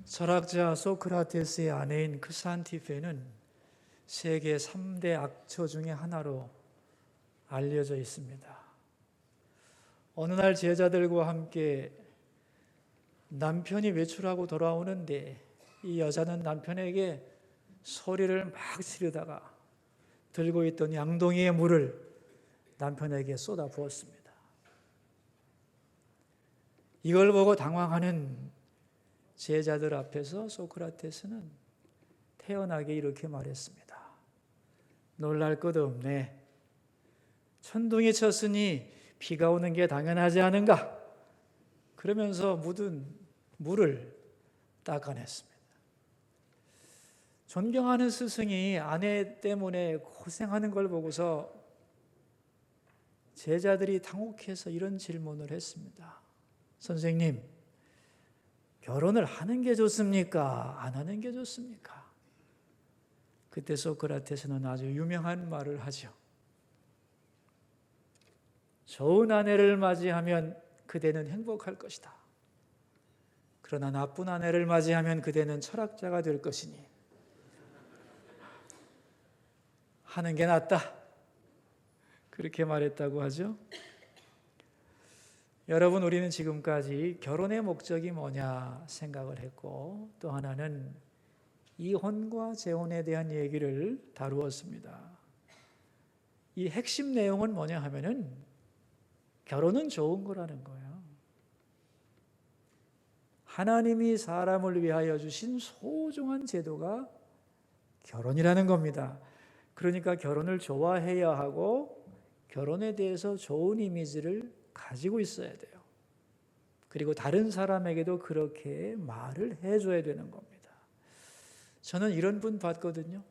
철학자 소크라테스의 아내인 크산티페는 세계 3대 악처 중에 하나로 알려져 있습니다. 어느 날 제자들과 함께 남편이 외출하고 돌아오는데 이 여자는 남편에게 소리를 막 지르다가 들고 있던 양동이의 물을 남편에게 쏟아 부었습니다. 이걸 보고 당황하는 제자들 앞에서 소크라테스는 태연하게 이렇게 말했습니다. 놀랄 것도 없네. 천둥이 쳤으니 비가 오는 게 당연하지 않은가? 그러면서 묻은 물을 닦아냈습니다. 존경하는 스승이 아내 때문에 고생하는 걸 보고서 제자들이 당혹해서 이런 질문을 했습니다. 선생님, 결혼을 하는 게 좋습니까? 안 하는 게 좋습니까? 그때 소크라테스는 아주 유명한 말을 하죠. 좋은 아내를 맞이하면 그대는 행복할 것이다. 그러나 나쁜 아내를 맞이하면 그대는 철학자가 될 것이니 하는 게 낫다. 그렇게 말했다고 하죠. 여러분, 우리는 지금까지 결혼의 목적이 뭐냐 생각을 했고, 또 하나는 이혼과 재혼에 대한 얘기를 다루었습니다. 이 핵심 내용은 뭐냐 하면은 결혼은 좋은 거라는 거예요. 하나님이 사람을 위하여 주신 소중한 제도가 결혼이라는 겁니다. 그러니까 결혼을 좋아해야 하고 결혼에 대해서 좋은 이미지를 가지고 있어야 돼요. 그리고 다른 사람에게도 그렇게 말을 해줘야 되는 겁니다. 저는 이런 분 봤거든요.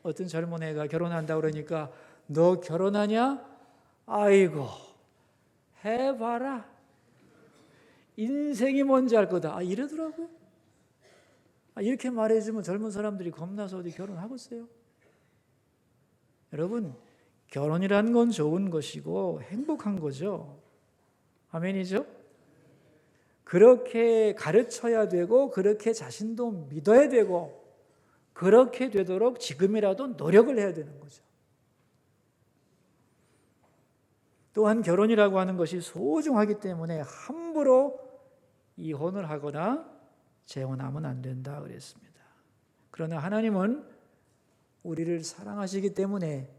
어떤 젊은 애가 결혼한다고 그러니까 너 결혼하냐? 아이고 해봐라. 인생이 뭔지 알 거다. 이러더라고요. 이렇게 말해주면 젊은 사람들이 겁나서 어디 결혼하겠어요? 여러분, 결혼이라는 건 좋은 것이고 행복한 거죠. 아멘이죠? 그렇게 가르쳐야 되고 그렇게 자신도 믿어야 되고 그렇게 되도록 지금이라도 노력을 해야 되는 거죠. 또한 결혼이라고 하는 것이 소중하기 때문에 함부로 이혼을 하거나 재혼하면 안 된다 그랬습니다. 그러나 하나님은 우리를 사랑하시기 때문에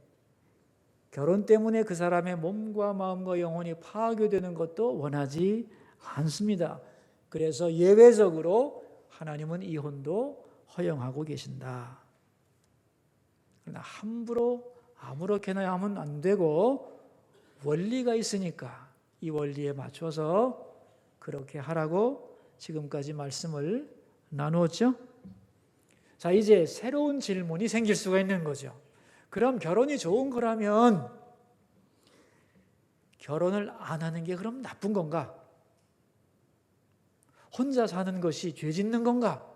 결혼 때문에 그 사람의 몸과 마음과 영혼이 파괴되는 것도 원하지 않습니다. 그래서 예외적으로 하나님은 이혼도 허용하고 계신다. 그러나 함부로 아무렇게나 하면 안 되고 원리가 있으니까 이 원리에 맞춰서 그렇게 하라고 지금까지 말씀을 나누었죠. 자, 이제 새로운 질문이 생길 수가 있는 거죠. 그럼 결혼이 좋은 거라면 결혼을 안 하는 게 그럼 나쁜 건가? 혼자 사는 것이 죄 짓는 건가?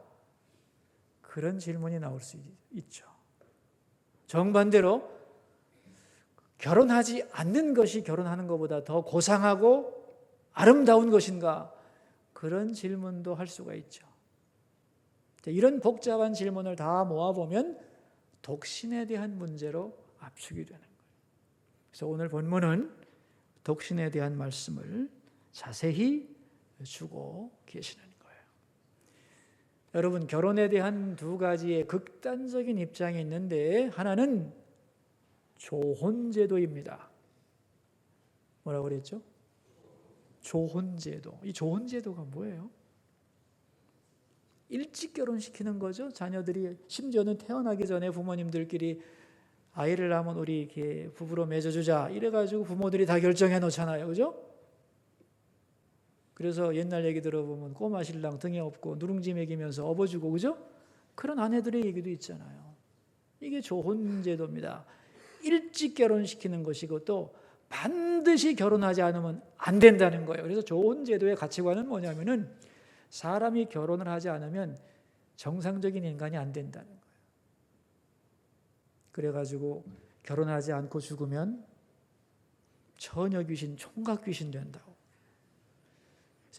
그런 질문이 나올 수 있죠. 정반대로 결혼하지 않는 것이 결혼하는 것보다 더 고상하고 아름다운 것인가? 그런 질문도 할 수가 있죠. 이런 복잡한 질문을 다 모아보면 독신에 대한 문제로 압축이 되는 거예요. 그래서 오늘 본문은 독신에 대한 말씀을 자세히 주고 계시는 거예요. 여러분, 결혼에 대한 두 가지의 극단적인 입장이 있는데 하나는 조혼제도입니다. 뭐라고 그랬죠? 조혼제도. 이 조혼제도가 뭐예요? 일찍 결혼시키는 거죠. 자녀들이 심지어는 태어나기 전에 부모님들끼리 아이를 낳으면 우리 이렇게 부부로 맺어주자 이래가지고 부모들이 다 결정해 놓잖아요. 그죠? 그래서 옛날 얘기 들어보면 꼬마 신랑 등에 업고 누룽지 먹이면서 업어주고, 그죠? 그런 아내들의 얘기도 있잖아요. 이게 조혼제도입니다. 일찍 결혼시키는 것이고 또 반드시 결혼하지 않으면 안 된다는 거예요. 그래서 조혼제도의 가치관은 뭐냐면은 사람이 결혼을 하지 않으면 정상적인 인간이 안 된다는 거예요. 그래가지고 결혼하지 않고 죽으면 처녀 귀신, 총각 귀신 된다고.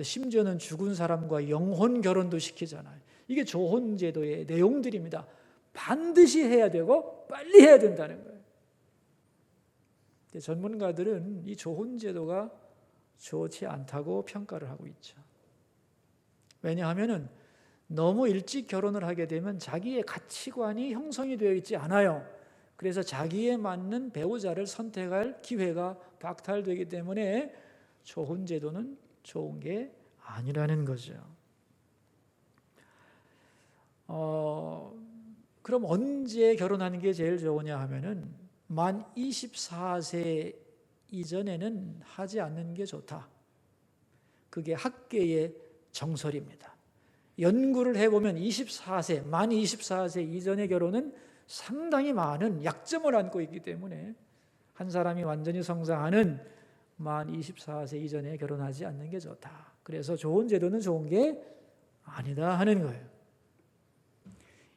심지어는 죽은 사람과 영혼 결혼도 시키잖아요. 이게 조혼제도의 내용들입니다. 반드시 해야 되고 빨리 해야 된다는 거예요. 전문가들은 이 조혼제도가 좋지 않다고 평가를 하고 있죠. 왜냐하면 너무 일찍 결혼을 하게 되면 자기의 가치관이 형성이 되어 있지 않아요. 그래서 자기에 맞는 배우자를 선택할 기회가 박탈되기 때문에 조혼제도는 좋은 게 아니라는 거죠. 그럼 언제 결혼하는 게 제일 좋으냐 하면은 만 24세 이전에는 하지 않는 게 좋다. 그게 학계의 정설입니다. 연구를 해보면 24세, 만 24세 이전의 결혼은 상당히 많은 약점을 안고 있기 때문에 한 사람이 완전히 성장하는 만 24세 이전에 결혼하지 않는 게 좋다. 그래서 좋은 제도는 좋은 게 아니다 하는 거예요.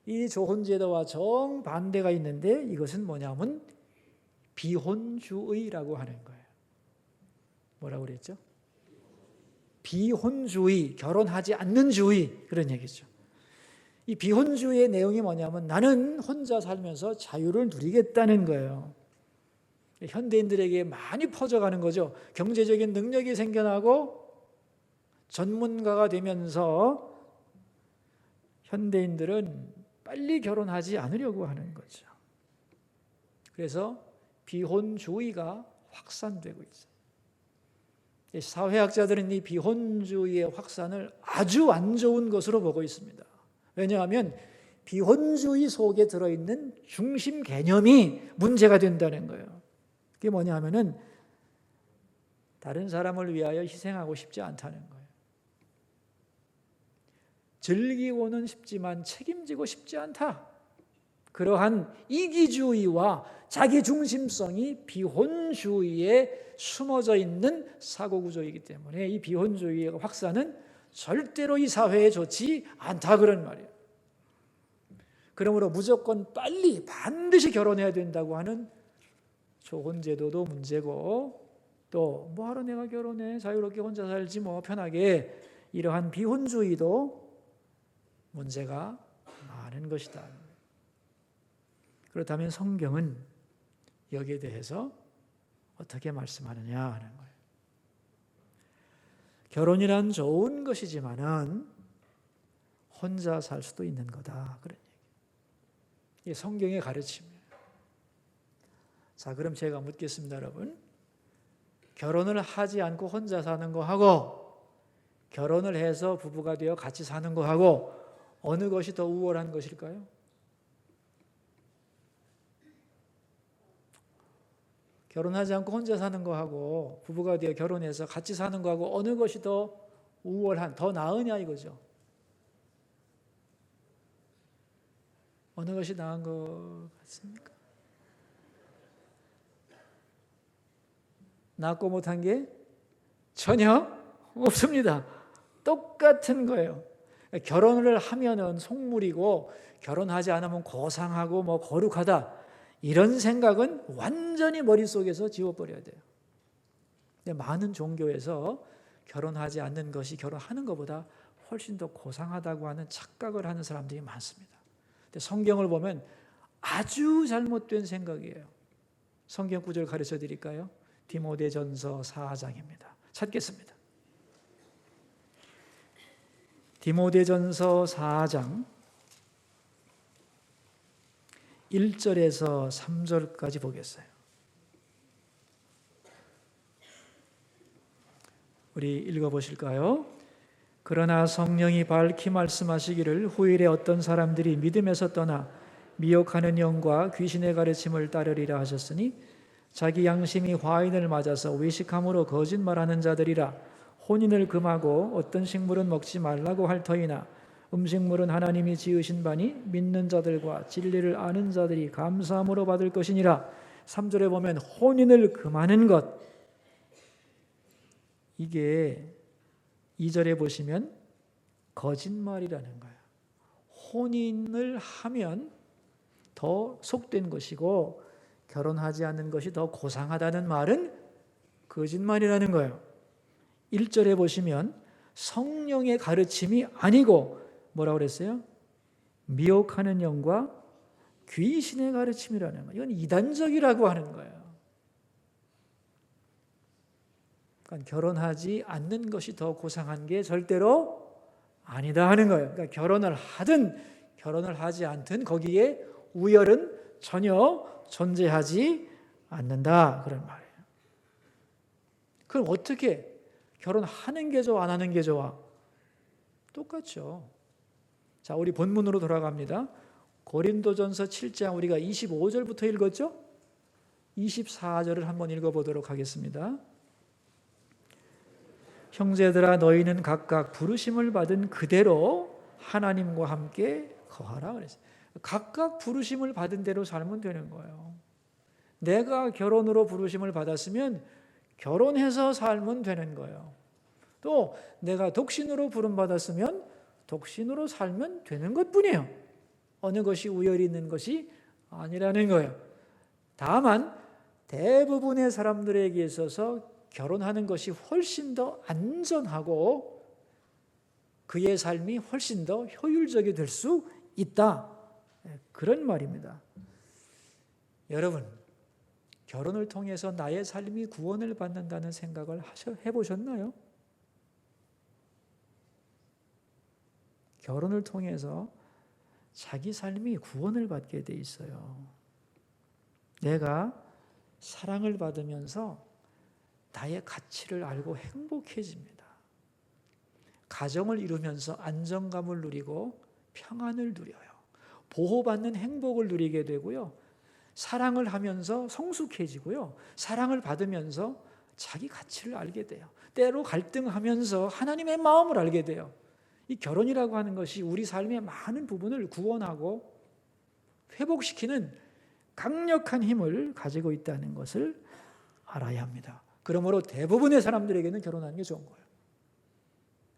이 좋은 제도와 정반대가 있는데 이것은 뭐냐면 비혼주의라고 하는 거예요. 뭐라고 그랬죠? 비혼주의, 결혼하지 않는 주의, 그런 얘기죠. 이 비혼주의의 내용이 뭐냐면 나는 혼자 살면서 자유를 누리겠다는 거예요. 현대인들에게 많이 퍼져가는 거죠. 경제적인 능력이 생겨나고 전문가가 되면서 현대인들은 빨리 결혼하지 않으려고 하는 거죠. 그래서 비혼주의가 확산되고 있어요. 사회학자들은 이 비혼주의의 확산을 아주 안 좋은 것으로 보고 있습니다. 왜냐하면 비혼주의 속에 들어있는 중심 개념이 문제가 된다는 거예요. 그게 뭐냐 하면은 다른 사람을 위하여 희생하고 싶지 않다는 거예요. 즐기고는 싶지만 책임지고 싶지 않다. 그러한 이기주의와 자기중심성이 비혼주의에 숨어져 있는 사고구조이기 때문에 이 비혼주의의 확산은 절대로 이 사회에 좋지 않다 그런 말이에요. 그러므로 무조건 빨리 반드시 결혼해야 된다고 하는 조혼제도도 문제고 또 뭐하러 내가 결혼해 자유롭게 혼자 살지 뭐 편하게 이러한 비혼주의도 문제가 많은 것이다. 그렇다면 성경은 여기에 대해서 어떻게 말씀하느냐 하는 거예요. 결혼이란 좋은 것이지만은 혼자 살 수도 있는 거다 그런 얘기. 이게 성경의 가르침이에요. 자, 그럼 제가 묻겠습니다, 여러분. 결혼을 하지 않고 혼자 사는 거하고 결혼을 해서 부부가 되어 같이 사는 거하고 어느 것이 더 우월한 것일까요? 결혼하지 않고 혼자 사는 거하고 부부가 되어 결혼해서 같이 사는 거하고 어느 것이 더 우월한, 더 나으냐 이거죠. 어느 것이 나은 것 같습니까? 낫고 못한 게 전혀 없습니다. 똑같은 거예요. 결혼을 하면은 속물이고 결혼하지 않으면 고상하고 뭐 거룩하다. 이런 생각은 완전히 머릿속에서 지워버려야 돼요. 근데 많은 종교에서 결혼하지 않는 것이 결혼하는 것보다 훨씬 더 고상하다고 하는 착각을 하는 사람들이 많습니다. 근데 성경을 보면 아주 잘못된 생각이에요. 성경 구절 가르쳐 드릴까요? 디모데전서 4장입니다. 찾겠습니다. 디모데전서 4장 1절에서 3절까지 보겠어요. 우리 읽어보실까요? 그러나 성령이 밝히 말씀하시기를 후일에 어떤 사람들이 믿음에서 떠나 미혹하는 영과 귀신의 가르침을 따르리라 하셨으니 자기 양심이 화인을 맞아서 외식함으로 거짓말하는 자들이라. 혼인을 금하고 어떤 식물은 먹지 말라고 할 터이나 음식물은 하나님이 지으신 바니 믿는 자들과 진리를 아는 자들이 감사함으로 받을 것이니라. 3절에 보면 혼인을 금하는 것, 이게 2절에 보시면 거짓말이라는 거예요. 혼인을 하면 더 속된 것이고 결혼하지 않는 것이 더 고상하다는 말은 거짓말이라는 거예요. 1절에 보시면 성령의 가르침이 아니고 뭐라고 그랬어요? 미혹하는 영과 귀신의 가르침이라는 거예요. 이건 이단적이라고 하는 거예요. 그러니까 결혼하지 않는 것이 더 고상한 게 절대로 아니다 하는 거예요. 그러니까 결혼을 하든 결혼을 하지 않든 거기에 우열은 전혀 존재하지 않는다 그런 말이에요. 그럼 어떻게 결혼하는 게 좋아, 안 하는 게 좋아? 똑같죠. 자, 우리 본문으로 돌아갑니다. 고린도전서 7장 우리가 25절부터 읽었죠? 24절을 한번 읽어보도록 하겠습니다. 형제들아 너희는 각각 부르심을 받은 그대로 하나님과 함께 거하라 그랬어요. 각각 부르심을 받은 대로 살면 되는 거예요. 내가 결혼으로 부르심을 받았으면 결혼해서 살면 되는 거예요. 또 내가 독신으로 부름받았으면 독신으로 살면 되는 것뿐이에요. 어느 것이 우열이 있는 것이 아니라는 거예요. 다만 대부분의 사람들에게 있어서 결혼하는 것이 훨씬 더 안전하고 그의 삶이 훨씬 더 효율적이 될 수 있다. 그런 말입니다. 여러분, 결혼을 통해서 나의 삶이 구원을 받는다는 생각을 해보셨나요? 결혼을 통해서 자기 삶이 구원을 받게 돼 있어요. 내가 사랑을 받으면서 나의 가치를 알고 행복해집니다. 가정을 이루면서 안정감을 누리고 평안을 누려요. 보호받는 행복을 누리게 되고요. 사랑을 하면서 성숙해지고요. 사랑을 받으면서 자기 가치를 알게 돼요. 때로 갈등하면서 하나님의 마음을 알게 돼요. 이 결혼이라고 하는 것이 우리 삶의 많은 부분을 구원하고 회복시키는 강력한 힘을 가지고 있다는 것을 알아야 합니다. 그러므로 대부분의 사람들에게는 결혼하는 게 좋은 거예요.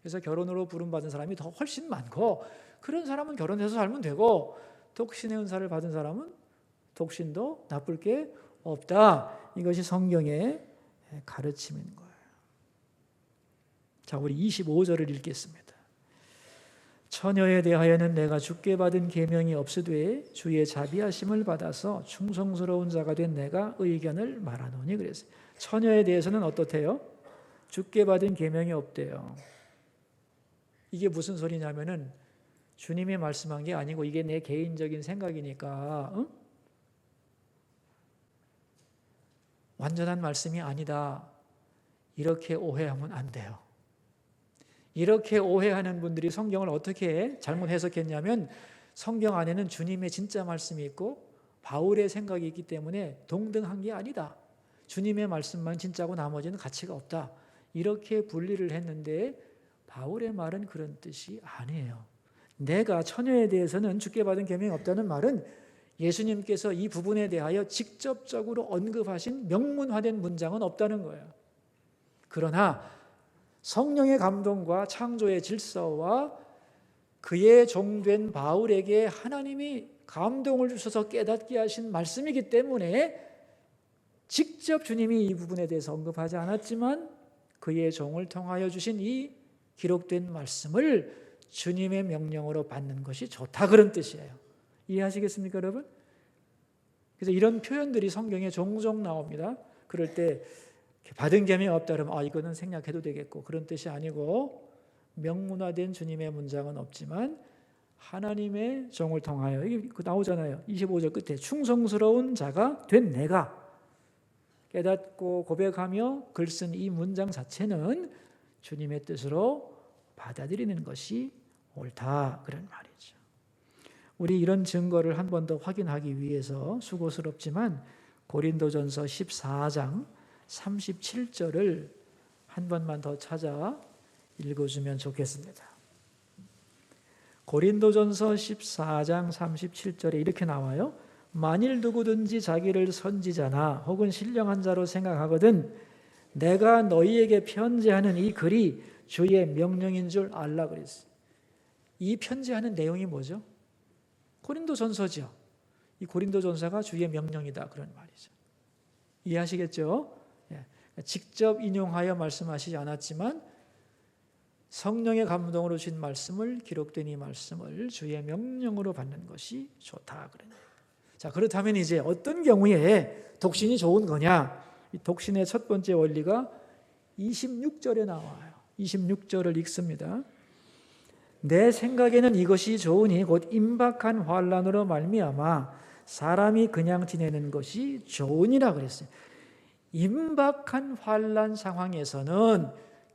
그래서 결혼으로 부름받은 사람이 더 훨씬 많고 그런 사람은 결혼해서 살면 되고 독신의 은사를 받은 사람은 독신도 나쁠 게 없다. 이것이 성경의 가르침인 거예요. 자, 우리 25절을 읽겠습니다. 처녀에 대하여는 내가 주께 받은 계명이 없으되 주의 자비하심을 받아서 충성스러운 자가 된 내가 의견을 말하노니 그랬어요. 처녀에 대해서는 어떻대요? 주께 받은 계명이 없대요. 이게 무슨 소리냐면은 주님이 말씀한 게 아니고 이게 내 개인적인 생각이니까 완전한 말씀이 아니다. 이렇게 오해하면 안 돼요. 이렇게 오해하는 분들이 성경을 어떻게 잘못 해석했냐면 성경 안에는 주님의 진짜 말씀이 있고 바울의 생각이 있기 때문에 동등한 게 아니다. 주님의 말씀만 진짜고 나머지는 가치가 없다. 이렇게 분리를 했는데 바울의 말은 그런 뜻이 아니에요. 내가 처녀에 대해서는 주께 받은 계명이 없다는 말은 예수님께서 이 부분에 대하여 직접적으로 언급하신 명문화된 문장은 없다는 거예요. 그러나 성령의 감동과 창조의 질서와 그의 종된 바울에게 하나님이 감동을 주셔서 깨닫게 하신 말씀이기 때문에 직접 주님이 이 부분에 대해서 언급하지 않았지만 그의 종을 통하여 주신 이 기록된 말씀을 주님의 명령으로 받는 것이 좋다 그런 뜻이에요. 이해하시겠습니까 여러분? 그래서 이런 표현들이 성경에 종종 나옵니다. 그럴 때 받은 계명이 없다 그러면 이거는 생략해도 되겠고 그런 뜻이 아니고 명문화된 주님의 문장은 없지만 하나님의 종을 통하여 이게 나오잖아요. 25절 끝에 충성스러운 자가 된 내가 깨닫고 고백하며 글 쓴 이 문장 자체는 주님의 뜻으로 받아들이는 것이 옳다 그런 말이죠. 우리 이런 증거를 한 번 더 확인하기 위해서 수고스럽지만 고린도전서 14장 37절을 한 번만 더 찾아 읽어주면 좋겠습니다. 고린도전서 14장 37절에 이렇게 나와요. 만일 누구든지 자기를 선지자나 혹은 신령한 자로 생각하거든 내가 너희에게 편지하는 이 글이 주의 명령인 줄 알라 그랬어요. 이 편지하는 내용이 뭐죠? 고린도전서죠. 이 고린도전서가 주의 명령이다 그런 말이죠. 이해하시겠죠? 직접 인용하여 말씀하시지 않았지만 성령의 감동으로 주신 말씀을, 기록된 이 말씀을 주의 명령으로 받는 것이 좋다 그러네. 자, 그렇다면 이제 어떤 경우에 독신이 좋은 거냐? 이 독신의 첫 번째 원리가 26절에 나와요. 26절을 읽습니다. 내 생각에는 이것이 좋으니 곧 임박한 환난으로 말미암아 사람이 그냥 지내는 것이 좋으니라 그랬어요. 임박한 환난 상황에서는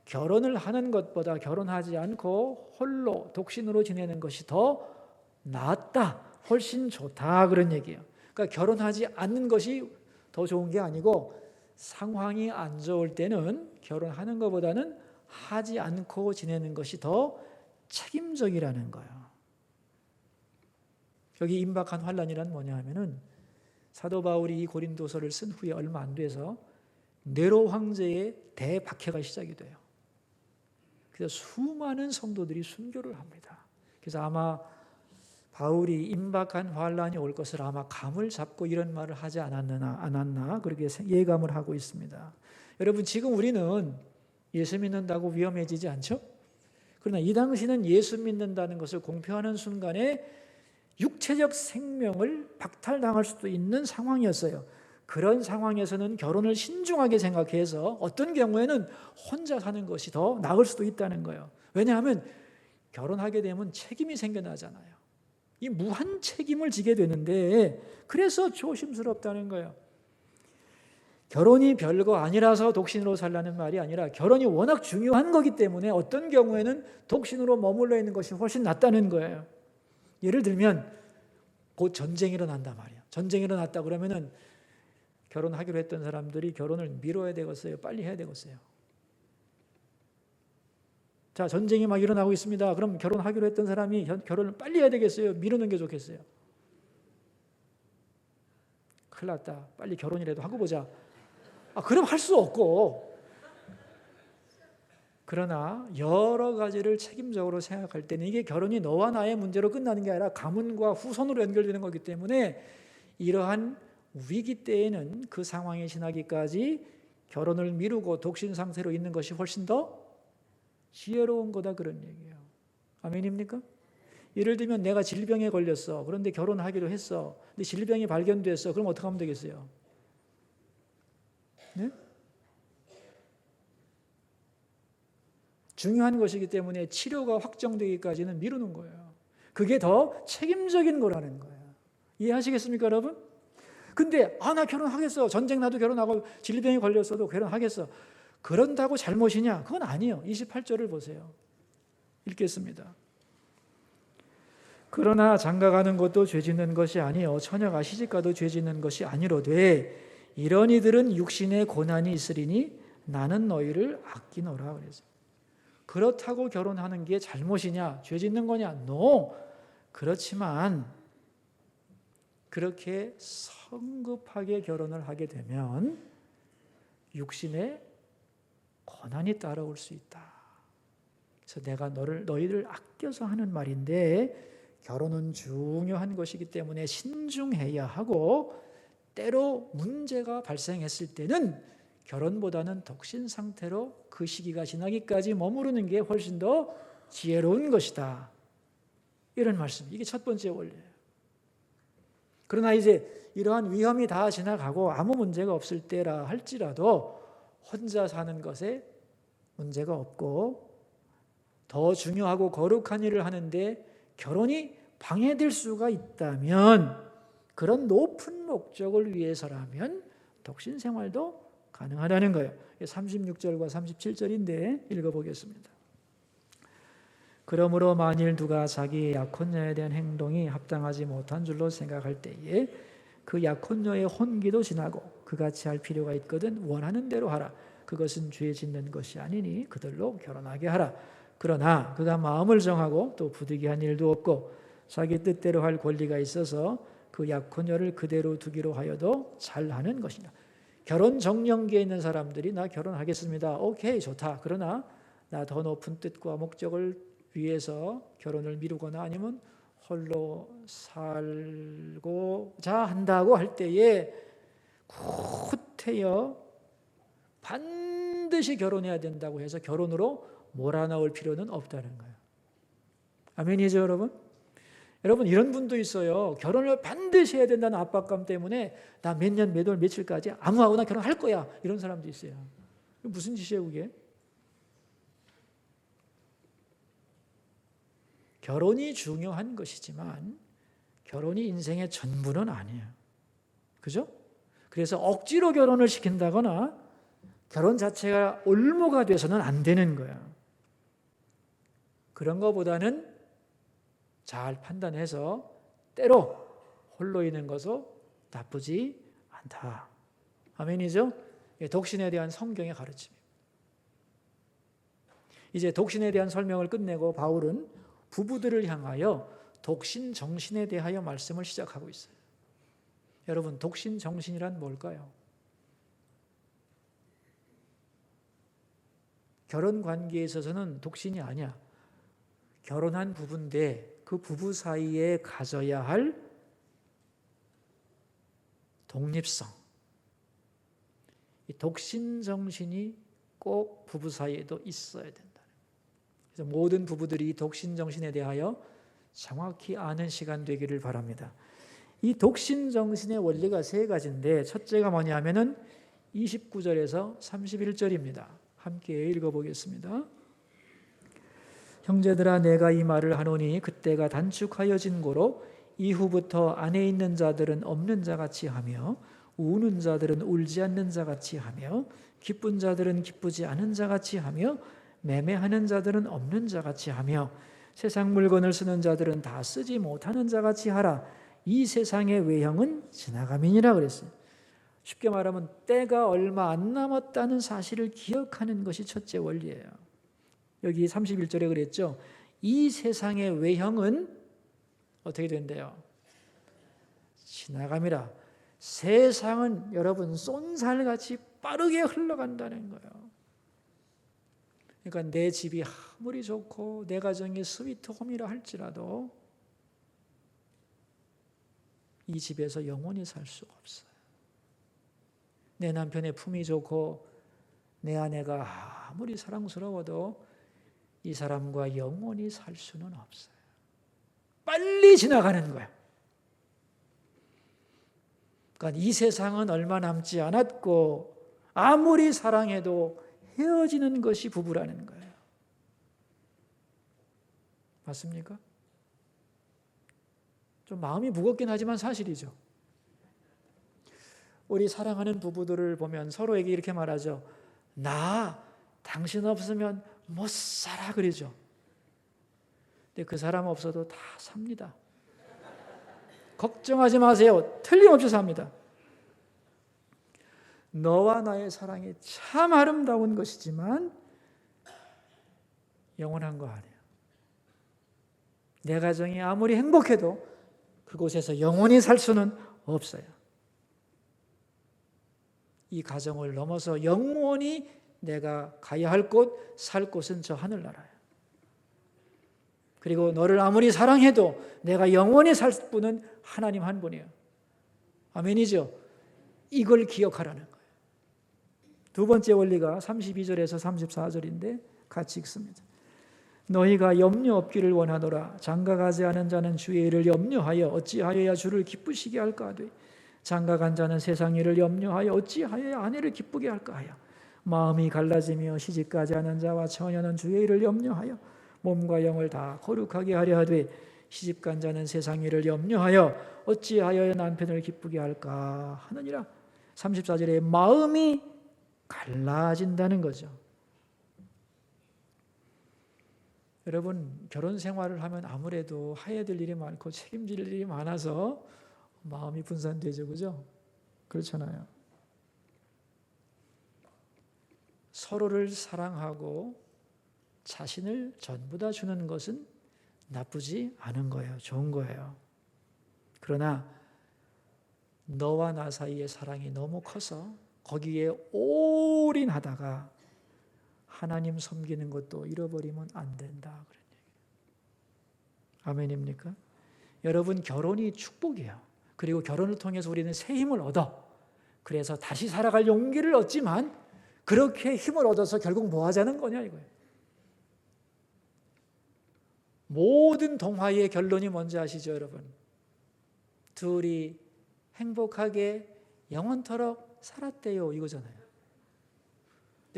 결혼을 하는 것보다 결혼하지 않고 홀로 독신으로 지내는 것이 더 낫다, 훨씬 좋다 그런 얘기예요. 그러니까 결혼하지 않는 것이 더 좋은 게 아니고 상황이 안 좋을 때는 결혼하는 것보다는 하지 않고 지내는 것이 더 책임적이라는 거예요. 여기 임박한 환난이란 뭐냐 하면은 사도 바울이 이 고린도서를 쓴 후에 얼마 안 돼서 네로 황제의 대박해가 시작이 돼요. 그래서 수많은 성도들이 순교를 합니다. 그래서 아마 바울이 임박한 환난이 올 것을 아마 감을 잡고 이런 말을 하지 않았나 그렇게 예감을 하고 있습니다. 여러분, 지금 우리는 예수 믿는다고 위험해지지 않죠? 그러나 이 당시는 예수 믿는다는 것을 공표하는 순간에 육체적 생명을 박탈당할 수도 있는 상황이었어요. 그런 상황에서는 결혼을 신중하게 생각해서 어떤 경우에는 혼자 사는 것이 더 나을 수도 있다는 거예요. 왜냐하면 결혼하게 되면 책임이 생겨나잖아요. 이 무한 책임을 지게 되는데 그래서 조심스럽다는 거예요. 결혼이 별거 아니라서 독신으로 살라는 말이 아니라 결혼이 워낙 중요한 거기 때문에 어떤 경우에는 독신으로 머물러 있는 것이 훨씬 낫다는 거예요. 예를 들면 곧 전쟁이 일어난단 말이에요. 전쟁이 일어났다 그러면은 결혼하기로 했던 사람들이 결혼을 미뤄야 되겠어요? 빨리 해야 되겠어요? 자, 전쟁이 막 일어나고 있습니다. 그럼 결혼하기로 했던 사람이 결혼을 빨리 해야 되겠어요? 미루는 게 좋겠어요? 큰일 났다. 빨리 결혼이라도 하고 보자. 그럼 할 수 없고. 그러나 여러 가지를 책임적으로 생각할 때는 이게 결혼이 너와 나의 문제로 끝나는 게 아니라 가문과 후손으로 연결되는 거기 때문에 이러한 위기 때에는 그 상황이 지나기까지 결혼을 미루고 독신 상태로 있는 것이 훨씬 더 지혜로운 거다 그런 얘기예요. 아멘입니까? 예를 들면 내가 질병에 걸렸어. 그런데 결혼하기로 했어. 근데 질병이 발견됐어. 그럼 어떻게 하면 되겠어요? 네? 중요한 것이기 때문에 치료가 확정되기까지는 미루는 거예요. 그게 더 책임적인 거라는 거예요. 이해하시겠습니까, 여러분? 근데 나 결혼하겠어. 전쟁 나도 결혼하고 질병이 걸렸어도 결혼하겠어. 그런다고 잘못이냐? 그건 아니에요. 28절을 보세요. 읽겠습니다. 그러나 장가가는 것도 죄짓는 것이 아니요 처녀가 시집가도 죄짓는 것이 아니로되 이런 이들은 육신의 고난이 있으리니 나는 너희를 아끼노라 그랬어요. 그렇다고 결혼하는 게 잘못이냐? 죄짓는 거냐? No. 그렇지만 그렇게 성급하게 결혼을 하게 되면 육신의 고난이 따라올 수 있다. 그래서 내가 너희를 아껴서 하는 말인데 결혼은 중요한 것이기 때문에 신중해야 하고 때로 문제가 발생했을 때는 결혼보다는 독신 상태로 그 시기가 지나기까지 머무르는 게 훨씬 더 지혜로운 것이다. 이런 말씀. 이게 첫 번째 원리예요. 그러나 이제 이러한 위험이 다 지나가고 아무 문제가 없을 때라 할지라도 혼자 사는 것에 문제가 없고 더 중요하고 거룩한 일을 하는데 결혼이 방해될 수가 있다면 그런 높은 목적을 위해서라면 독신 생활도 가능하다는 거예요. 36절과 37절인데 읽어보겠습니다. 그러므로 만일 누가 자기의 약혼녀에 대한 행동이 합당하지 못한 줄로 생각할 때에 그 약혼녀의 혼기도 지나고 그같이 할 필요가 있거든 원하는 대로 하라. 그것은 죄 짓는 것이 아니니 그들로 결혼하게 하라. 그러나 그가 마음을 정하고 또 부득이한 일도 없고 자기 뜻대로 할 권리가 있어서 그 약혼녀를 그대로 두기로 하여도 잘하는 것이다. 결혼 정령기에 있는 사람들이 나 결혼하겠습니다. 오케이, 좋다. 그러나 나 더 높은 뜻과 목적을 위해서 결혼을 미루거나 아니면 홀로 살고자 한다고 할 때에 구태여 반드시 반드시 결혼해야 된다고 해서 결혼으로 몰아넣을 필요는 없다는 거예요. 아멘이죠, 여러분? 여러분, 이런 분도 있어요. 결혼을 반드시 해야 된다는 압박감 때문에 나 몇 년, 몇 월, 며칠까지 아무하고나 결혼할 거야. 이런 사람도 있어요. 무슨 짓이에요, 그게? 결혼이 중요한 것이지만 결혼이 인생의 전부는 아니에요. 그죠? 그래서 억지로 결혼을 시킨다거나 결혼 자체가 올무가 돼서는 안 되는 거예요. 그런 것보다는 잘 판단해서 때로 홀로 있는 것도 나쁘지 않다. 아멘이죠? 독신에 대한 성경의 가르침입니다. 이제 독신에 대한 설명을 끝내고 바울은 부부들을 향하여 독신 정신에 대하여 말씀을 시작하고 있어요. 여러분, 독신 정신이란 뭘까요? 결혼 관계에 있어서는 독신이 아니야. 결혼한 부부인데 그 부부 사이에 가져야 할 독립성. 이 독신 정신이 꼭 부부 사이에도 있어야 된다. 그래서 모든 부부들이 독신 정신에 대하여 정확히 아는 시간 되기를 바랍니다. 이 독신 정신의 원리가 세 가지인데 첫째가 뭐냐면은 29절에서 31절입니다. 함께 읽어보겠습니다. 형제들아, 내가 이 말을 하노니 그때가 단축하여진 고로 이후부터 안에 있는 자들은 없는 자같이 하며 우는 자들은 울지 않는 자같이 하며 기쁜 자들은 기쁘지 않은 자같이 하며 매매하는 자들은 없는 자같이 하며 세상 물건을 쓰는 자들은 다 쓰지 못하는 자같이 하라. 이 세상의 외형은 지나감이니라 그랬어요. 쉽게 말하면 때가 얼마 안 남았다는 사실을 기억하는 것이 첫째 원리예요. 여기 31절에 그랬죠. 이 세상의 외형은 어떻게 된대요? 지나감이라. 세상은 여러분 쏜살같이 빠르게 흘러간다는 거예요. 그러니까 내 집이 아무리 좋고 내 가정이 스위트홈이라 할지라도 이 집에서 영원히 살 수가 없어요. 내 남편의 품이 좋고 내 아내가 아무리 사랑스러워도 이 사람과 영원히 살 수는 없어요. 빨리 지나가는 거예요. 그러니까 이 세상은 얼마 남지 않았고 아무리 사랑해도 헤어지는 것이 부부라는 거예요. 맞습니까? 좀 마음이 무겁긴 하지만 사실이죠. 우리 사랑하는 부부들을 보면 서로에게 이렇게 말하죠. 나 당신 없으면 못 살아 그러죠. 근데 그 사람 없어도 다 삽니다. 걱정하지 마세요. 틀림없이 삽니다. 너와 나의 사랑이 참 아름다운 것이지만 영원한 거 아니에요. 내 가정이 아무리 행복해도 그곳에서 영원히 살 수는 없어요. 이 가정을 넘어서 영원히 내가 가야 할 곳, 살 곳은 저 하늘나라예요. 그리고 너를 아무리 사랑해도 내가 영원히 살 분은 하나님 한 분이에요. 아멘이죠? 이걸 기억하라는 거예요. 두 번째 원리가 32절에서 34절인데 같이 읽습니다. 너희가 염려 없기를 원하노라. 장가가지 않은 자는 주의 일을 염려하여 어찌하여야 주를 기쁘시게 할까 하되 장가간 자는 세상 일을 염려하여 어찌하여야 아내를 기쁘게 할까 하여 마음이 갈라지며 시집가지 않은 자와 처녀는 주의 일을 염려하여 몸과 영을 다 거룩하게 하려 하되 시집간 자는 세상 일을 염려하여 어찌하여 남편을 기쁘게 할까 하느니라. 34절에 마음이 갈라진다는 거죠. 여러분, 결혼 생활을 하면 아무래도 해야 될 일이 많고 책임질 일이 많아서 마음이 분산되죠. 그죠? 그렇잖아요. 서로를 사랑하고 자신을 전부 다 주는 것은 나쁘지 않은 거예요. 좋은 거예요. 그러나 너와 나 사이의 사랑이 너무 커서 거기에 올인하다가 하나님 섬기는 것도 잃어버리면 안 된다. 그런 얘기예요. 아멘입니까? 여러분, 결혼이 축복이에요. 그리고 결혼을 통해서 우리는 새 힘을 얻어. 그래서 다시 살아갈 용기를 얻지만 그렇게 힘을 얻어서 결국 뭐 하자는 거냐 이거예요. 모든 동화의 결론이 뭔지 아시죠, 여러분? 둘이 행복하게 영원토록 살았대요, 이거잖아요.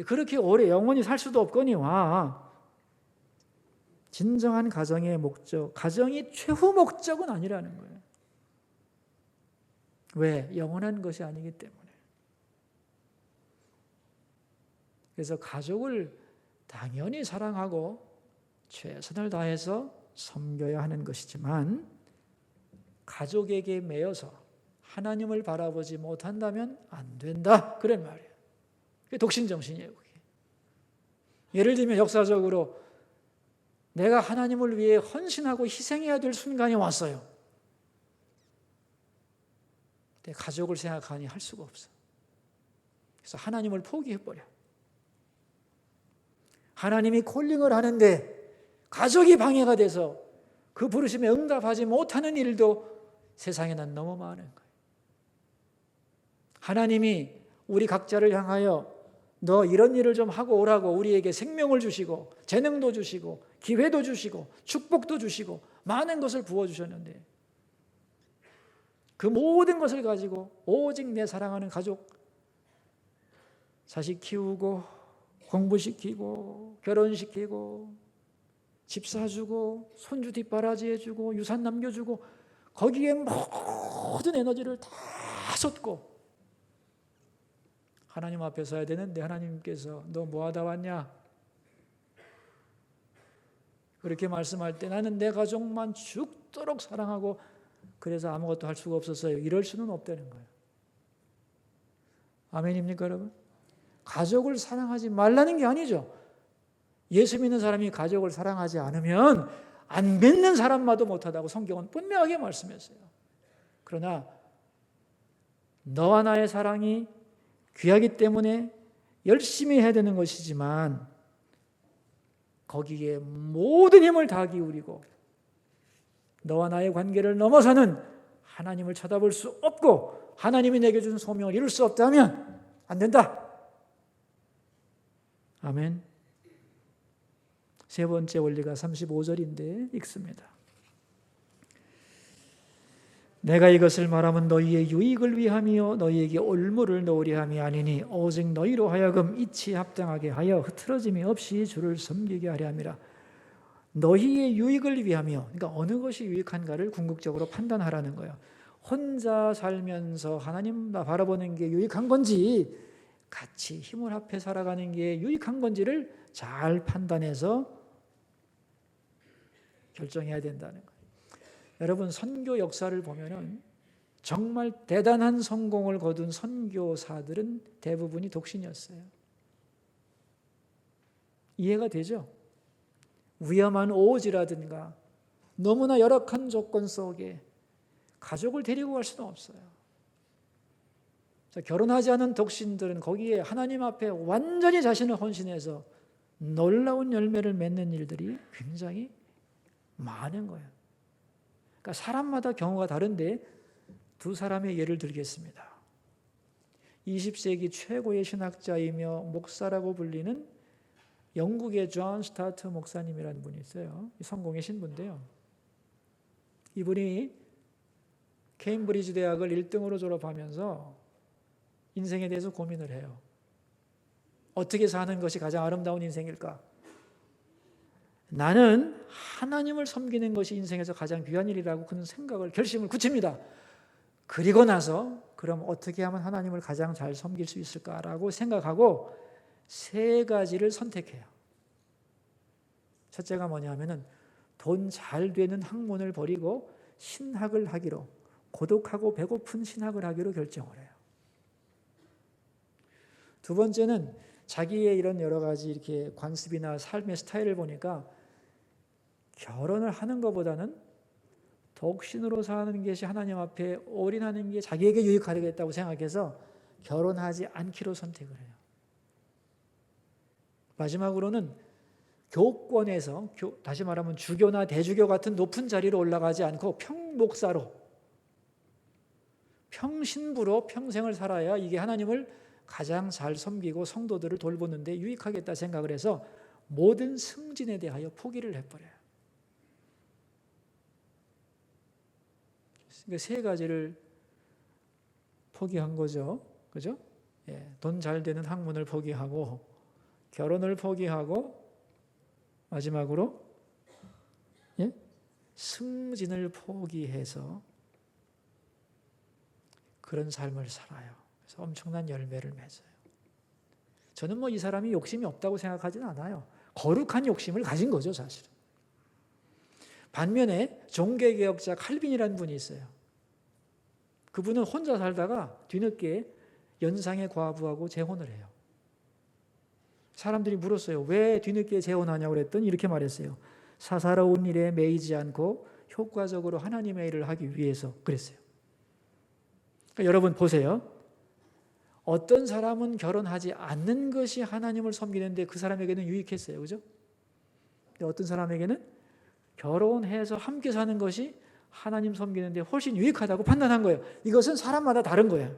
그렇게 오래 영원히 살 수도 없거니와 진정한 가정의 목적, 가정이 최후 목적은 아니라는 거예요. 왜? 영원한 것이 아니기 때문에. 그래서 가족을 당연히 사랑하고 최선을 다해서 섬겨야 하는 것이지만 가족에게 매여서 하나님을 바라보지 못한다면 안 된다, 그런 말이에요. 그게 독신정신이에요. 그게. 예를 들면 역사적으로 내가 하나님을 위해 헌신하고 희생해야 될 순간이 왔어요. 근데 가족을 생각하니 할 수가 없어. 그래서 하나님을 포기해버려. 하나님이 콜링을 하는데 가족이 방해가 돼서 그 부르심에 응답하지 못하는 일도 세상에는 너무 많은 거예요. 하나님이 우리 각자를 향하여 너 이런 일을 좀 하고 오라고 우리에게 생명을 주시고 재능도 주시고 기회도 주시고 축복도 주시고 많은 것을 부어주셨는데 그 모든 것을 가지고 오직 내 사랑하는 가족, 자식 키우고 공부시키고 결혼시키고 집 사주고 손주 뒷바라지 해주고 유산 남겨주고 거기에 모든 에너지를 다 쏟고 하나님 앞에 서야 되는데 하나님께서 너 뭐하다 왔냐? 그렇게 말씀할 때 나는 내 가족만 죽도록 사랑하고 그래서 아무것도 할 수가 없었어요. 이럴 수는 없다는 거예요. 아멘입니까 여러분? 가족을 사랑하지 말라는 게 아니죠. 예수 믿는 사람이 가족을 사랑하지 않으면 안 믿는 사람마도 못하다고 성경은 분명하게 말씀했어요. 그러나 너와 나의 사랑이 귀하기 때문에 열심히 해야 되는 것이지만 거기에 모든 힘을 다 기울이고 너와 나의 관계를 넘어서는 하나님을 쳐다볼 수 없고 하나님이 내게 준 소명을 이룰 수 없다면 안 된다. 아멘. 세 번째 원리가 35절인데 읽습니다. 내가 이것을 말하면 너희의 유익을 위함이요 너희에게 올무를 놓으려 함이 아니니 오직 너희로 하여금 이치에 합당하게 하여 흐트러짐이 없이 주를 섬기게 하려 함이라. 너희의 유익을 위함이요. 그러니까 어느 것이 유익한가를 궁극적으로 판단하라는 거예요. 혼자 살면서 하나님 바라보는 게 유익한 건지 같이 힘을 합해 살아가는 게 유익한 건지를 잘 판단해서 결정해야 된다는 거예요. 여러분 선교 역사를 보면은 정말 대단한 성공을 거둔 선교사들은 대부분이 독신이었어요. 이해가 되죠? 위험한 오지라든가 너무나 열악한 조건 속에 가족을 데리고 갈 수는 없어요. 결혼하지 않은 독신들은 거기에 하나님 앞에 완전히 자신을 헌신해서 놀라운 열매를 맺는 일들이 굉장히 많은 거예요. 그러니까 사람마다 경우가 다른데 두 사람의 예를 들겠습니다. 20세기 최고의 신학자이며 목사라고 불리는 영국의 존 스타트 목사님이라는 분이 있어요. 성공의 신부인데요. 이분이 케임브리지 대학을 1등으로 졸업하면서 인생에 대해서 고민을 해요. 어떻게 사는 것이 가장 아름다운 인생일까? 나는 하나님을 섬기는 것이 인생에서 가장 귀한 일이라고 그는 결심을 굳힙니다. 그리고 나서 그럼 어떻게 하면 하나님을 가장 잘 섬길 수 있을까라고 생각하고 세 가지를 선택해요. 첫째가 뭐냐면은 돈 잘 되는 학문을 버리고 신학을 하기로, 고독하고 배고픈 신학을 하기로 결정을 해요. 두 번째는 자기의 이런 여러 가지 이렇게 관습이나 삶의 스타일을 보니까 결혼을 하는 것보다는 독신으로 사는 것이 하나님 앞에 올인하는 게 자기에게 유익하겠다고 생각해서 결혼하지 않기로 선택을 해요. 마지막으로는 교권에서 다시 말하면 주교나 대주교 같은 높은 자리로 올라가지 않고 평목사로 평신부로 평생을 살아야 이게 하나님을 가장 잘 섬기고 성도들을 돌보는데 유익하겠다 생각을 해서 모든 승진에 대하여 포기를 해버려요. 그러니까 세 가지를 포기한 거죠. 그죠? 예, 돈 잘 되는 학문을 포기하고, 결혼을 포기하고, 마지막으로 예? 승진을 포기해서 그런 삶을 살아요. 그래서 엄청난 열매를 맺어요. 저는 뭐 이 사람이 욕심이 없다고 생각하지는 않아요. 거룩한 욕심을 가진 거죠, 사실은. 반면에 종교개혁자 칼빈이라는 분이 있어요. 그분은 혼자 살다가 뒤늦게 연상의 과부하고 재혼을 해요. 사람들이 물었어요. 왜 뒤늦게 재혼하냐고 그랬더니 이렇게 말했어요. 사사로운 일에 매이지 않고 효과적으로 하나님의 일을 하기 위해서 그랬어요. 그러니까 여러분 보세요. 어떤 사람은 결혼하지 않는 것이 하나님을 섬기는데 그 사람에게는 유익했어요. 그죠? 어떤 사람에게는 결혼해서 함께 사는 것이 하나님 섬기는데 훨씬 유익하다고 판단한 거예요. 이것은 사람마다 다른 거예요.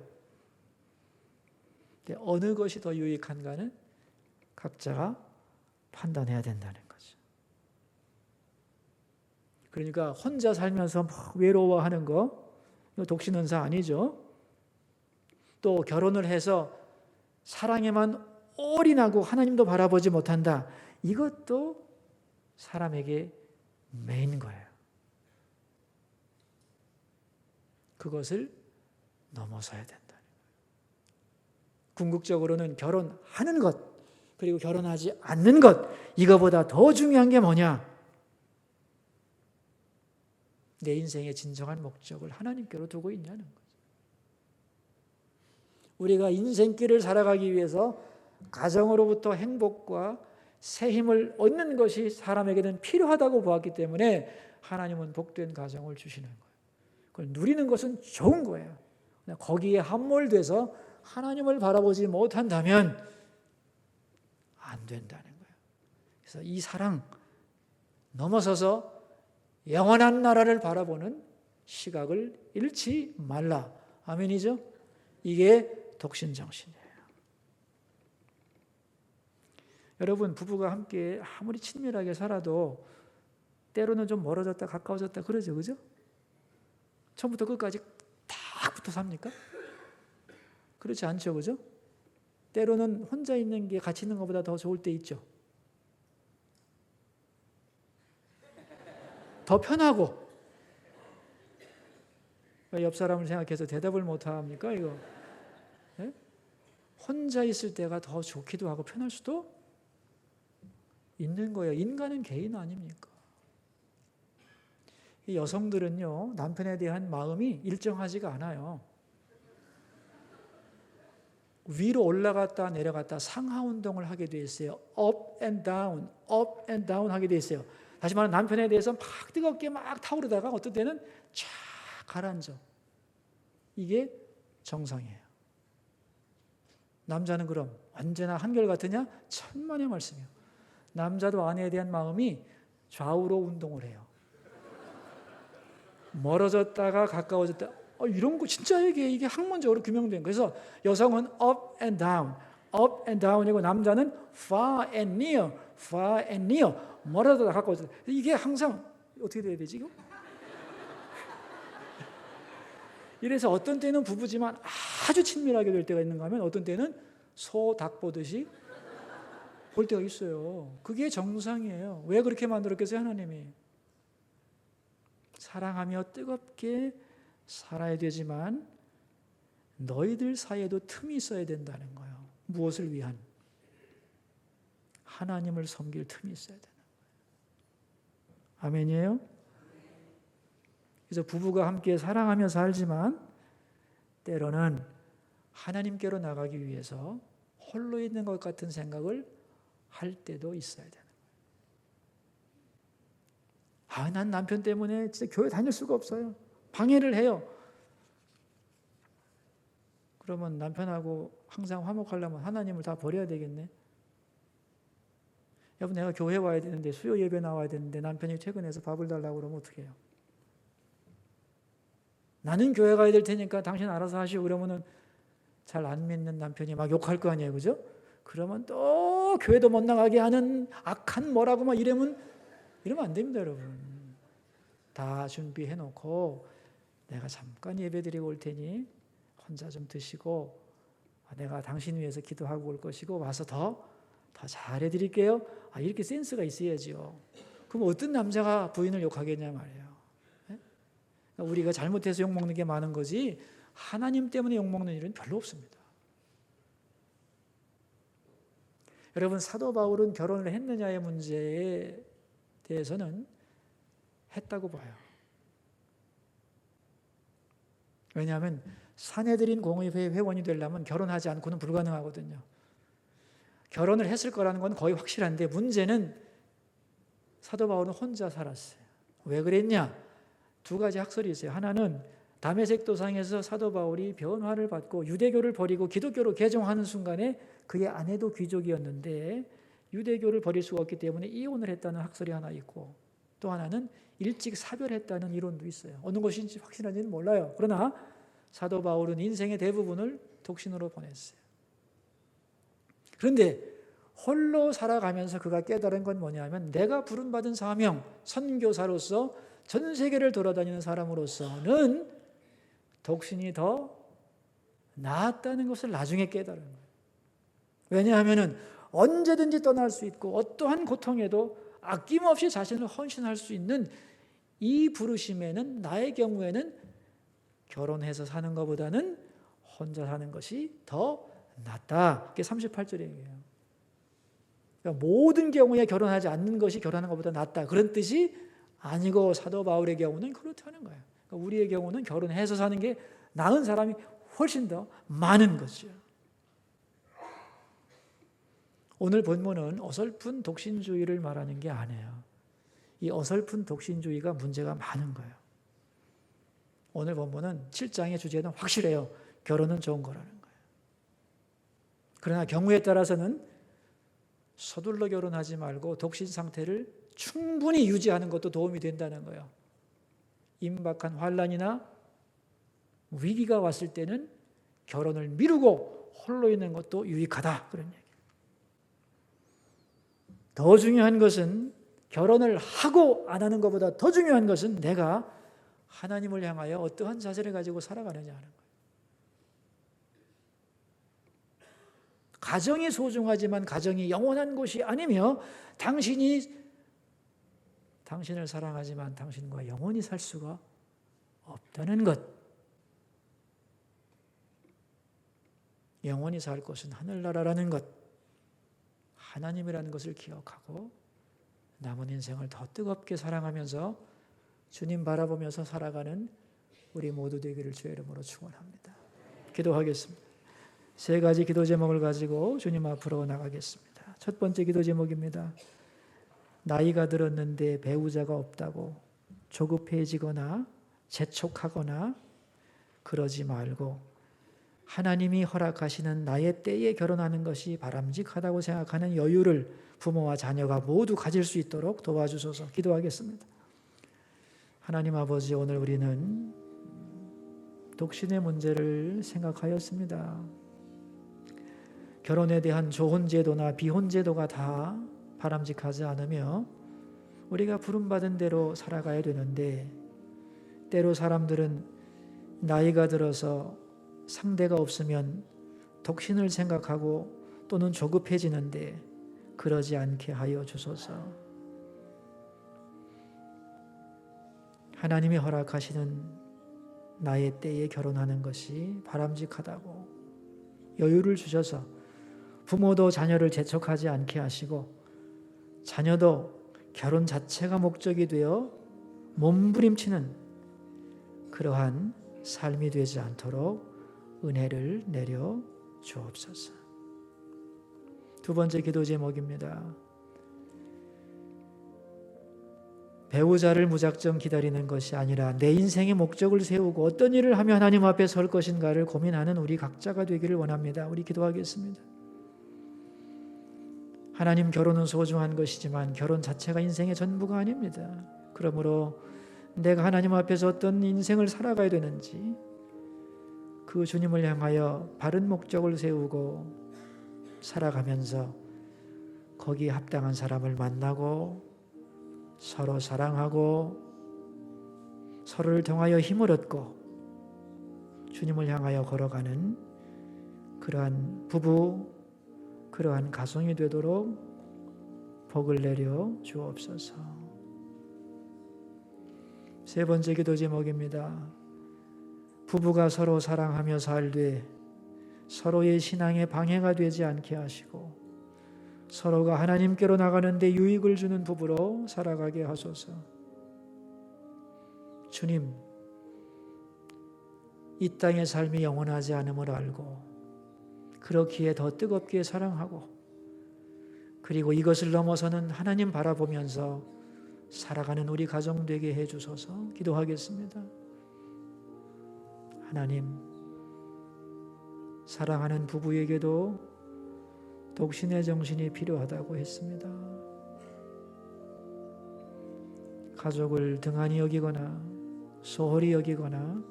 어느 것이 더 유익한가는 각자가 판단해야 된다는 거죠. 그러니까 혼자 살면서 막 외로워하는 거, 이거 독신은사 아니죠. 또 결혼을 해서 사랑에만 올인하고 하나님도 바라보지 못한다. 이것도 사람에게 매인 거예요. 그것을 넘어서야 된다는 거예요. 궁극적으로는 결혼하는 것, 그리고 결혼하지 않는 것, 이거보다 더 중요한 게 뭐냐? 내 인생의 진정한 목적을 하나님께로 두고 있냐는 거죠. 우리가 인생길을 살아가기 위해서 가정으로부터 행복과 새 힘을 얻는 것이 사람에게는 필요하다고 보았기 때문에 하나님은 복된 가정을 주시는 거예요. 그걸 누리는 것은 좋은 거예요. 거기에 함몰돼서 하나님을 바라보지 못한다면 안 된다는 거예요. 그래서 이 사랑 넘어서서 영원한 나라를 바라보는 시각을 잃지 말라. 아멘이죠? 이게 독신정신이에요. 여러분, 부부가 함께 아무리 친밀하게 살아도 때로는 좀 멀어졌다 가까워졌다 그러죠. 그죠? 처음부터 끝까지 딱 붙어 삽니까? 그렇지 않죠. 그죠? 때로는 혼자 있는 게 같이 있는 것보다 더 좋을 때 있죠. 더 편하고. 옆 사람을 생각해서 대답을 못 합니까? 이거. 네? 혼자 있을 때가 더 좋기도 하고 편할 수도 있는 거예요. 인간은 개인 아닙니까? 이 여성들은요, 남편에 대한 마음이 일정하지가 않아요. 위로 올라갔다 내려갔다 상하 운동을 하게 돼 있어요. up and down, up and down 하게 돼 있어요. 다시 말하면 남편에 대해서 막 뜨겁게 막 타오르다가 어떤 때는 쫙 가라앉아. 이게 정상이에요. 남자는 그럼 언제나 한결같으냐? 천만의 말씀이에요. 남자도 아내에 대한 마음이 좌우로 운동을 해요. 멀어졌다가 가까워졌다. 이런 거 진짜 이게 학문적으로 규명된 거예요. 그래서 여성은 up and down이고 남자는 far and near, 멀어졌다 가까워졌다. 이게 항상 어떻게 돼야 되지? 이거? 이래서 어떤 때는 부부지만 아주 친밀하게 될 때가 있는가 하면 어떤 때는 소 닭 보듯이 볼 때가 있어요. 그게 정상이에요. 왜 그렇게 만들었겠어요, 하나님이? 사랑하며 뜨겁게 살아야 되지만 너희들 사이에도 틈이 있어야 된다는 거예요. 무엇을 위한? 하나님을 섬길 틈이 있어야 되는 거예요. 아멘이에요? 그래서 부부가 함께 사랑하며 살지만 때로는 하나님께로 나가기 위해서 홀로 있는 것 같은 생각을 할 때도 있어야 되는 거예요. 난 남편 때문에 진짜 교회 다닐 수가 없어요. 방해를 해요. 그러면 남편하고 항상 화목하려면 하나님을 다 버려야 되겠네. 여러분, 내가 교회 와야 되는데 수요 예배 나와야 되는데 남편이 퇴근해서 밥을 달라고 그러면 어떻게 해요? 나는 교회 가야 될 테니까 당신 알아서 하시오 그러면은 잘 안 믿는 남편이 막 욕할 거 아니에요, 그죠? 그러면 또 교회도 못 나가게 하는 악한 뭐라고 막 이러면 안 됩니다, 여러분. 다 준비해 놓고 내가 잠깐 예배드리고 올 테니 혼자 좀 드시고 내가 당신 위해서 기도하고 올 것이고 와서 더 잘해 드릴게요. 이렇게 센스가 있어야지요. 그럼 어떤 남자가 부인을 욕하겠냐 말이에요. 그러니까 우리가 잘못해서 욕먹는 게 많은 거지 하나님 때문에 욕먹는 일은 별로 없습니다. 여러분, 사도 바울은 결혼을 했느냐의 문제에 대해서는 했다고 봐요. 왜냐하면 사내들인 공의회 회원이 되려면 결혼하지 않고는 불가능하거든요. 결혼을 했을 거라는 건 거의 확실한데 문제는 사도 바울은 혼자 살았어요. 왜 그랬냐? 두 가지 학설이 있어요. 하나는 다메섹 도상에서 사도 바울이 변화를 받고 유대교를 버리고 기독교로 개종하는 순간에 그의 아내도 귀족이었는데 유대교를 버릴 수가 없기 때문에 이혼을 했다는 학설이 하나 있고, 또 하나는 일찍 사별했다는 이론도 있어요. 어느 것인지 확실한지는 몰라요. 그러나 사도 바울은 인생의 대부분을 독신으로 보냈어요. 그런데 홀로 살아가면서 그가 깨달은 건 뭐냐면 내가 부름받은 사명, 선교사로서 전 세계를 돌아다니는 사람으로서는 독신이 더 나았다는 것을 나중에 깨달은 거예요. 왜냐하면 언제든지 떠날 수 있고 어떠한 고통에도 아낌없이 자신을 헌신할 수 있는 이 부르심에는 나의 경우에는 결혼해서 사는 것보다는 혼자 사는 것이 더 낫다. 그게 38절의 얘기예요. 그러니까 모든 경우에 결혼하지 않는 것이 결혼하는 것보다 낫다. 그런 뜻이 아니고 사도 바울의 경우는 그렇다는 거예요. 그러니까 우리의 경우는 결혼해서 사는 게 나은 사람이 훨씬 더 많은 거죠. 오늘 본문은 어설픈 독신주의를 말하는 게 아니에요. 이 어설픈 독신주의가 문제가 많은 거예요. 오늘 본문은 7장의 주제는 확실해요. 결혼은 좋은 거라는 거예요. 그러나 경우에 따라서는 서둘러 결혼하지 말고 독신 상태를 충분히 유지하는 것도 도움이 된다는 거예요. 임박한 환난이나 위기가 왔을 때는 결혼을 미루고 홀로 있는 것도 유익하다. 그런 얘기예요. 더 중요한 것은 결혼을 하고 안 하는 것보다 더 중요한 것은 내가 하나님을 향하여 어떠한 자세를 가지고 살아가느냐 하는 거예요. 가정이 소중하지만 가정이 영원한 곳이 아니며 당신이 당신을 사랑하지만 당신과 영원히 살 수가 없다는 것. 영원히 살 곳은 하늘나라라는 것. 하나님이라는 것을 기억하고 남은 인생을 더 뜨겁게 사랑하면서 주님 바라보면서 살아가는 우리 모두 되기를 주의 이름으로 축원합니다. 기도하겠습니다. 세 가지 기도 제목을 가지고 주님 앞으로 나가겠습니다. 첫 번째 기도 제목입니다. 나이가 들었는데 배우자가 없다고 조급해지거나 재촉하거나 그러지 말고 하나님이 허락하시는 나의 때에 결혼하는 것이 바람직하다고 생각하는 여유를 부모와 자녀가 모두 가질 수 있도록 도와주소서. 기도하겠습니다. 하나님 아버지, 오늘 우리는 독신의 문제를 생각하였습니다. 결혼에 대한 좋은 제도나 비혼 제도가 다 바람직하지 않으며 우리가 부름받은 대로 살아가야 되는데 때로 사람들은 나이가 들어서 상대가 없으면 독신을 생각하고 또는 조급해지는데 그러지 않게 하여 주소서. 하나님이 허락하시는 나의 때에 결혼하는 것이 바람직하다고 여유를 주셔서 부모도 자녀를 재촉하지 않게 하시고 자녀도 결혼 자체가 목적이 되어 몸부림치는 그러한 삶이 되지 않도록 은혜를 내려 주옵소서. 두 번째 기도 제목입니다. 배우자를 무작정 기다리는 것이 아니라 내 인생의 목적을 세우고 어떤 일을 하며 하나님 앞에 설 것인가를 고민하는 우리 각자가 되기를 원합니다. 우리 기도하겠습니다. 하나님, 결혼은 소중한 것이지만 결혼 자체가 인생의 전부가 아닙니다. 그러므로 내가 하나님 앞에서 어떤 인생을 살아가야 되는지 그 주님을 향하여 바른 목적을 세우고 살아가면서 거기에 합당한 사람을 만나고 서로 사랑하고 서로를 통하여 힘을 얻고 주님을 향하여 걸어가는 그러한 부부, 그러한 가정이 되도록 복을 내려 주옵소서. 세 번째 기도 제목입니다. 부부가 서로 사랑하며 살되 서로의 신앙에 방해가 되지 않게 하시고 서로가 하나님께로 나가는데 유익을 주는 부부로 살아가게 하소서. 주님, 이 땅의 삶이 영원하지 않음을 알고 그렇기에 더 뜨겁게 사랑하고 그리고 이것을 넘어서는 하나님 바라보면서 살아가는 우리 가정 되게 해주소서. 기도하겠습니다. 하나님, 사랑하는 부부에게도 독신의 정신이 필요하다고 했습니다. 가족을 등한히 여기거나 소홀히 여기거나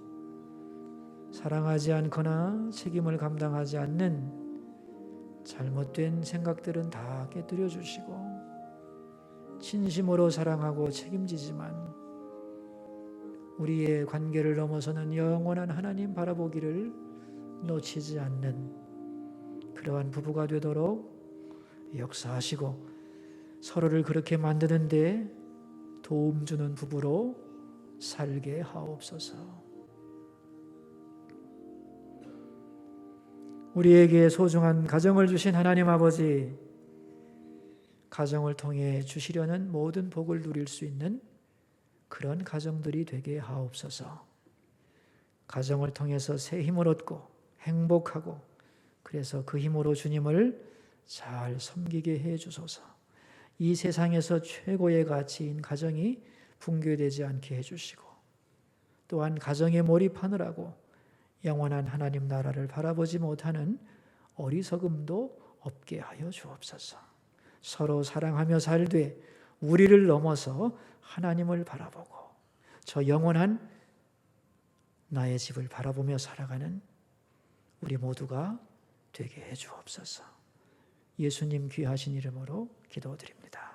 사랑하지 않거나 책임을 감당하지 않는 잘못된 생각들은 다 깨뜨려 주시고 진심으로 사랑하고 책임지지만 우리의 관계를 넘어서는 영원한 하나님 바라보기를 놓치지 않는 그러한 부부가 되도록 역사하시고 서로를 그렇게 만드는데 도움 주는 부부로 살게 하옵소서. 우리에게 소중한 가정을 주신 하나님 아버지, 가정을 통해 주시려는 모든 복을 누릴 수 있는 그런 가정들이 되게 하옵소서. 가정을 통해서 새 힘을 얻고 행복하고 그래서 그 힘으로 주님을 잘 섬기게 해 주소서. 이 세상에서 최고의 가치인 가정이 붕괴되지 않게 해주시고 또한 가정에 몰입하느라고 영원한 하나님 나라를 바라보지 못하는 어리석음도 없게 하여 주옵소서. 서로 사랑하며 살되 우리를 넘어서 하나님을 바라보고 저 영원한 나의 집을 바라보며 살아가는 우리 모두가 되게 해 주옵소서. 예수님 귀하신 이름으로 기도드립니다.